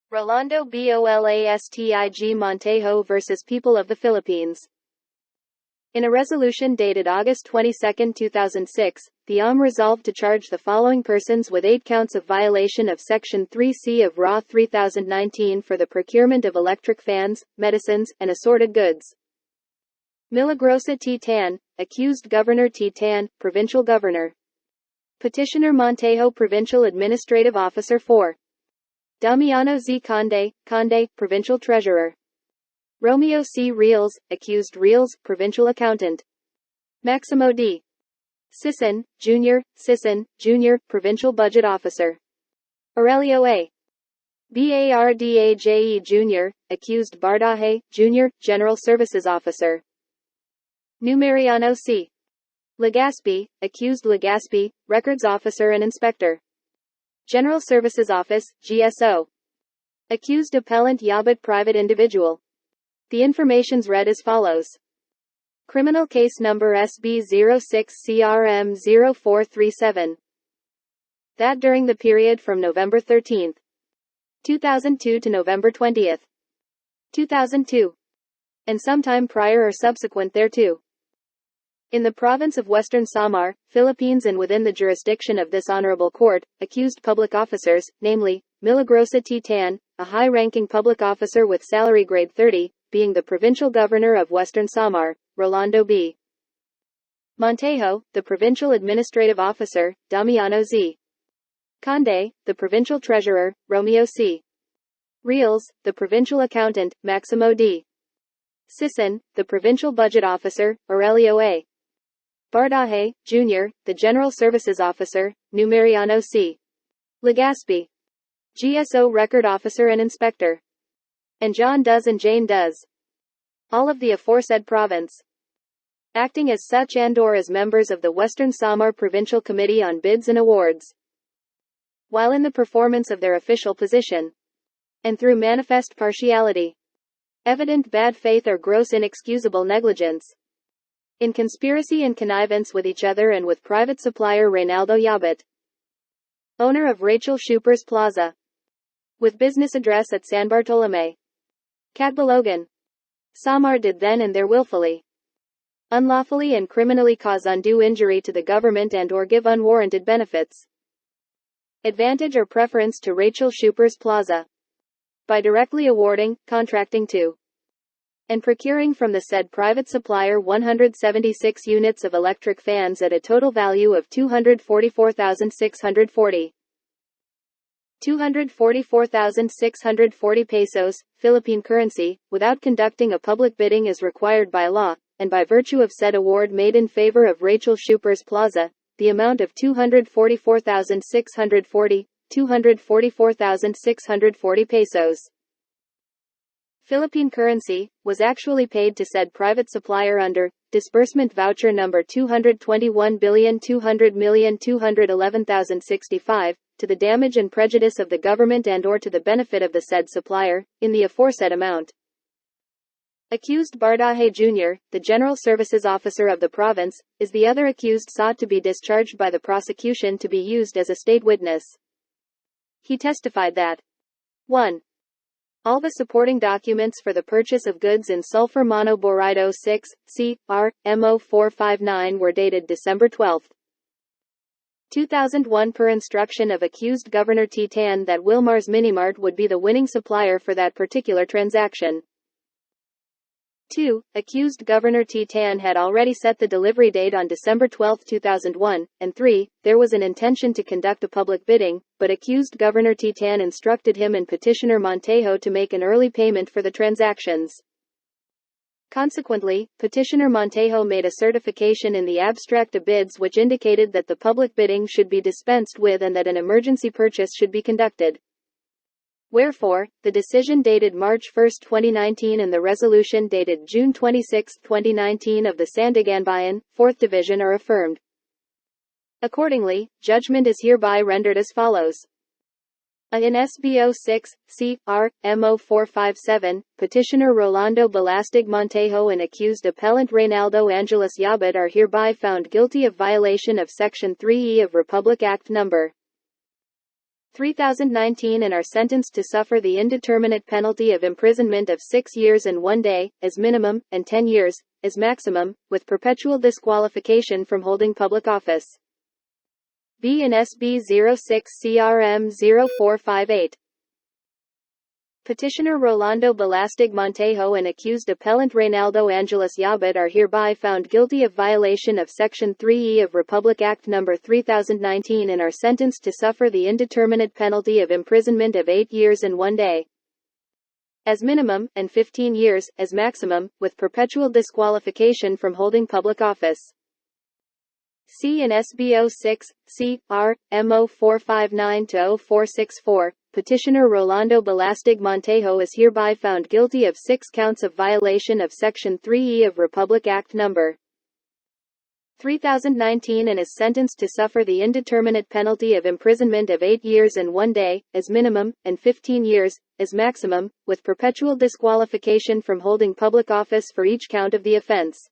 Rolando Bolastig Montejo versus People of the Philippines. In a resolution dated August 22, 2006, the AUM resolved to charge the following persons with 8 counts of violation of Section 3C of RA 3019 for the procurement of electric fans, medicines, and assorted goods. Milagrosa T. Tan, accused Governor T. Tan, Provincial Governor. Petitioner Montejo, Provincial Administrative Officer 4. Damiano Z. Conde, Provincial Treasurer. Romeo C. Reals, accused Reals, Provincial Accountant. Maximo D. Sisson, Jr., Provincial Budget Officer. Aurelio A. Bardaje Jr., accused Bardaje, Jr., General Services Officer. Numeriano C. Legaspi, accused Legaspi, Records Officer and Inspector. General Services Office, GSO. Accused Appellant Yabut, Private Individual. The information's read as follows. Criminal Case Number SB06CRM0437. That during the period from November 13, 2002 to November 20, 2002, and sometime prior or subsequent thereto, in the province of Western Samar, Philippines and within the jurisdiction of this honorable court, accused public officers, namely, Milagrosa T. Tan, a high-ranking public officer with salary grade 30, being the Provincial Governor of Western Samar, Rolando B. Montejo, the Provincial Administrative Officer, Damiano Z. Conde, the Provincial Treasurer, Romeo C. Reals, the Provincial Accountant, Maximo D. Sisson, the Provincial Budget Officer, Aurelio A. Bardaje, Jr., the General Services Officer, Numeriano C. Legaspi, GSO Record Officer and Inspector. And John Does and Jane Does. All of the aforesaid province. Acting as such and/or as members of the Western Samar Provincial Committee on Bids and Awards. While in the performance of their official position. And through manifest partiality. Evident bad faith or gross inexcusable negligence. In conspiracy and connivance with each other and with private supplier REYNALDO YABUT, owner of Raechel Shooper's Plaza, with business address at San Bartolome, Catbalogan, Samar did then and there willfully, unlawfully and criminally cause undue injury to the government and or give unwarranted benefits, advantage or preference to Raechel Shooper's Plaza, by directly awarding, contracting to, and procuring from the said private supplier 176 units of electric fans at a total value of 244,640 pesos, Philippine Currency, without conducting a public bidding as required by law, and by virtue of said award made in favor of Raechel Shooper's Plaza, the amount of 244,640 pesos. Philippine Currency, was actually paid to said private supplier under Disbursement Voucher Number 221,200,211,065, to the damage and prejudice of the government and or to the benefit of the said supplier, in the aforesaid amount. Accused Bardaje Jr., the General Services Officer of the province, is the other accused sought to be discharged by the prosecution to be used as a state witness. He testified that 1. All the supporting documents for the purchase of goods in sulfur monoboride 6, C.R. MO 459 were dated December 12, 2001 per instruction of accused Governor T. Tan that Wilmar's Minimart would be the winning supplier for that particular transaction. 2. Accused Governor T. Tan had already set the delivery date on December 12, 2001, and 3. There was an intention to conduct a public bidding, but accused Governor T. Tan instructed him and petitioner Montejo to make an early payment for the transactions. Consequently, petitioner Montejo made a certification in the abstract of bids which indicated that the public bidding should be dispensed with and that an emergency purchase should be conducted. Wherefore, the decision dated March 1, 2019 and the resolution dated June 26, 2019 of the Sandiganbayan, 4th Division are affirmed. Accordingly, judgment is hereby rendered as follows. In SBO 6, C.R. MO 457, petitioner Rolando Bolastig Montejo and accused appellant Reynaldo Yabut are hereby found guilty of violation of Section 3E of Republic Act No. 3019 and are sentenced to suffer the indeterminate penalty of imprisonment of 6 years and 1 day, as minimum, and 10 years, as maximum, with perpetual disqualification from holding public office. B and SB 06 CRM 0458. Petitioner Rolando Bolastig Montejo and accused appellant Reynaldo Yabut are hereby found guilty of violation of Section 3E of Republic Act No. 3019 and are sentenced to suffer the indeterminate penalty of imprisonment of 8 years and 1 day, as minimum, and 15 years, as maximum, with perpetual disqualification from holding public office. C and SB 06, C, R, M 0459-0464, Petitioner Rolando Bolastig Montejo is hereby found guilty of 6 counts of violation of Section 3E of Republic Act No. 3019 and is sentenced to suffer the indeterminate penalty of imprisonment of 8 years and 1 day, as minimum, and 15 years, as maximum, with perpetual disqualification from holding public office for each count of the offense.